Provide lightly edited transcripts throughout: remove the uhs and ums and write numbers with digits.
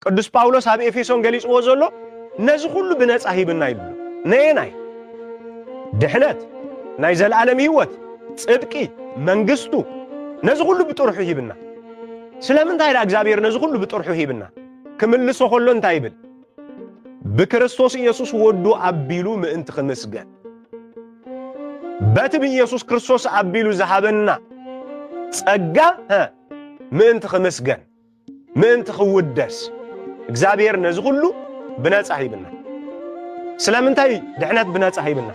ቅዱስ ጳውሎስ ኣብ ኤፌሶን ገሊጽዎ ዘሎ ነዚ ኩሉ ብነጻ ሂብና ይብሉ ነየናይ ድሕነት ናይ ዘለዓለም ህይወት ጽድቂ መንግስቱ ነዚ ኩሉ ብጥርሑ ሂብና ስለምንታይ ዳ እግዚአብሔር ነዚ ኩሉ ብጥርሑ ሂብና ክምልሶ ከሎ እንታይ ይብል بكريستوس ኢየሱስ ወዱ አቢሉ ምእንቲ ክምስገን በቲ ኢየሱስ ክርስቶስ አቢሉ ዝሃበና ጸጋ ምእንቲ ክምስገን ምእንቲ ክውደስ እግዚአብሔር ነዚ ሁሉ ብነጻ ሂብና ስለምንታይ ድሕነት ብነጻ ሂብና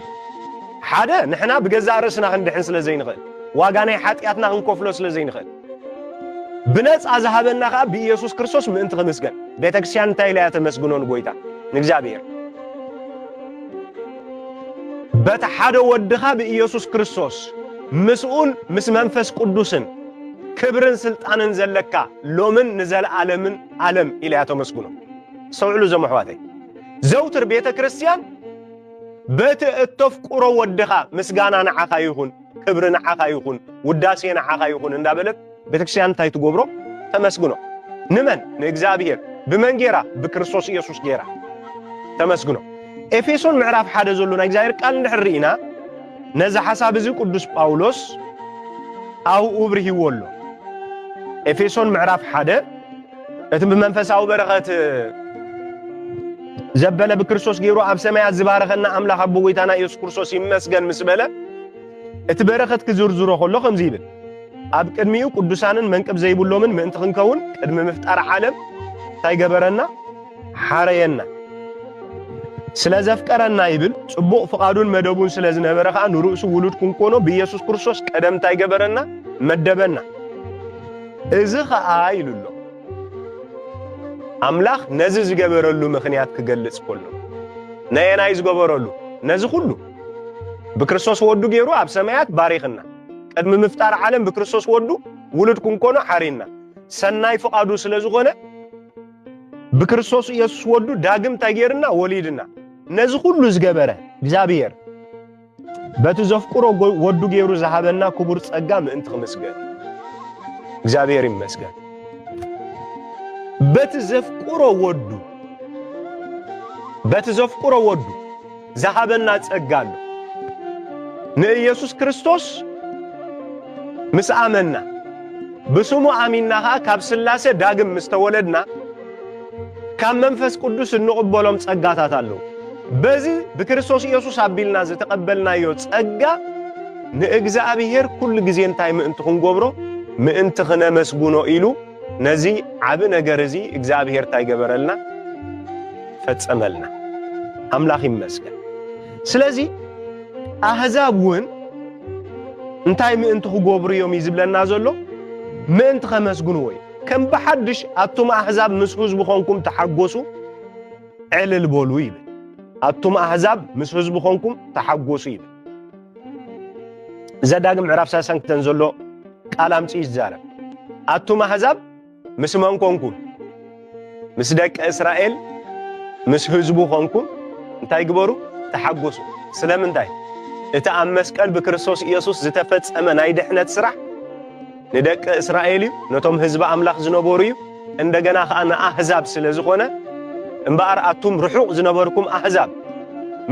ሓደ ንሕና ብገዛ ርእስና ክንድሕን ስለ ዘይንኽእል ዋጋ ናይ ሓጢአትና ክንከፍሎ ስለ ዘይንኽእል ብነጻ ዝሃበና ኸ ብኢየሱስ ክርስቶስ ምእንቲ ክምስገን ቤተክርስቲያን እንታይ ላይ ተመስግኖን ጎይታ ንእግዚአብሔር በታ ሓደ ወድኻ በኢየሱስ ክርስቶስ ምስኡን ምስ መንፈስ ቅዱስን ክብርን ስልጣንን ዘለካ ሎምን ንዘለዓለምን ዓለም ኢልያ ተመስግኖ ሰውዕሉ ዘመሕዋተይ ዘውትር ቤተ ክርስቲያን በቲ እተፍቁሮ ወድኻ ምስጋና ንዓኻ ይኹን ክብሪ ንዓኻ ይኹን ውዳሴ ንዓኻ ይኹን እንዳበለት ቤተ ክርስቲያን እንታይ ትገብሮ ተመስግኖ ንመን ንእግዚአብሔር ብመን ጌራ ብክርስቶስ ኢየሱስ ጌራ ተመስግኖ ኤፌሶን ምዕራፍ 1 ዘሎ ናይ እግዚአብሔር ቃል እንድሕሪና ነዛ ሐሳብ እዚ ቅዱስ ጳውሎስ አው ኡብርሂዎሎ ኤፌሶን ምዕራፍ 1 እቲ ብመንፈሳዊ በረኸት ዘበለ በክርስቶስ ጌሩ ኣብ ሰማያት ዝባረኸና አምላኽ አቦ ጎይታና ኢየሱስ ክርስቶስ ይመስገን ምስበለ እቲ በረኸት ክዝርዝሮ ከሎ ከምዚ ይብል ኣብ ቅድሚኡ ቅዱሳንን መንቀብ ዘይብሎምን ምእንቲ ክንከውን ቅድሚ ምፍጣር ዓለም ታይገበረና ሓረየና ስለዘፍቀረና ይብል ጽቡቕ ፍቃዱን መደቡን ስለዝነበረኻ ንርእሱ ውሉድ ክንኮኖ በኢየሱስ ክርስቶስ ቀደም ታይገበረና መደበና እዚ ኸኣ ይሉሎ አምላኽ ነዚ ዝገበረሉ ምኽንያት ክገልጽ ከሎ ነየናይ ዝገበረሉ ነዚ ሁሉ በክርስቶስ ወዱ ጌሩ ኣብ ሰማያት ባሪኽና ቀድሚ ምፍጣር ዓለም በክርስቶስ ወዱ ውሉድ ክንኮኖ ሓሪና ሰናይ ፍቃዱ ስለዝኾነ በክርስቶስ ኢየሱስ ወዱ ዳግም ታይጌርና ወሊድና ነዚ ሁሉ ዝገበረ እግዚአብሔር በቱ ዘፍቁሮ ወዱ ጌሩ ዝሃበና ክቡር ጸጋ ምእንቲ ክምስገን እግዚአብሔር ይመስገን በቱ ዘፍቁሮ ወዱ ዝሃበና ጸጋ አለ ንኢየሱስ ክርስቶስ ምስአመና በስሙ አሚናኻ ካብ ስላሴ ዳግም ምስተወለድና ካብ መንፈስ ቅዱስ እንቅበሎም ጸጋታት አለው በዚህ በክርስቶስ ኢየሱስ አቢልና ዘተቀበልናዮ ጸጋ ንእግዚአብሔር ኩሉ ጊዜ እንታይ ምእንቲ ክንገብሮ ምእንቲ ክነመስግኖ ኢሉ ነዚ ዓብ ነገር እዚ እግዚአብሔር ታይገበረልና ፈጸመልና አምላኽ ይመስገን ስለዚህ አህዛብውን እንታይ ምእንቲ ክገብሩ እዮም ይዝብለና ዘሎ ምእንቲ ከመስግኑ ወይ ከም በሐድሽ አቱም አህዛብ ምስ ህዝቡ ኾንኩም ተሐጎሱ ዕልል በሉ ይብል አቱም አህዛብ ምስ ህዝቡ ኾንኩም ተሐጎሱ ይብል ዘዳግም ምዕራፍ 32 ዘሎ ቃል አምጪ ይዛረብ አቱም አህዛብ ምስ መን ኾንኩም ምስ ደቀ እስራኤል ምስ ህዝቡ ኾንኩም እንታይ ግበሩ ተሐጎሱ ስለምንታይ እቲ ኣብ መስቀል በክርስቶስ ኢየሱስ ዝተፈጸመ ናይ ድሕነት ስራሕ ንደቀ እስራኤል ነቶም ህዝብ አምላኽ ዝነበሩ እንደገና ኸኣና አህዛብ ስለዝኾነ እምባር አቱም ርሑቕ ዝነበርኩም አህዛብ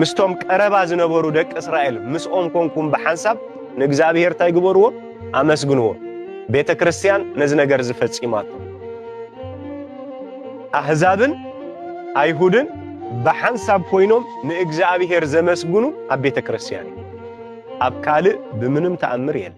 ምስቶም ቀረባ ዝነበሩ ደቀ እስራኤል ምስኦም ኮንኩም በሐንሳብ ንእግዚአብሔር ታይግበርዎ አመስግንዎ ቤተ ክርስቲያን ነዚ ነገር ዝፈጽማቱ አህዛብን አይሁድን በሐንሳብ ኮይኖም ንእግዚአብሔር ዘመስግኑ ኣብ ቤተ ክርስቲያን ኣብ ካልእ ብምንም ተአምር የለ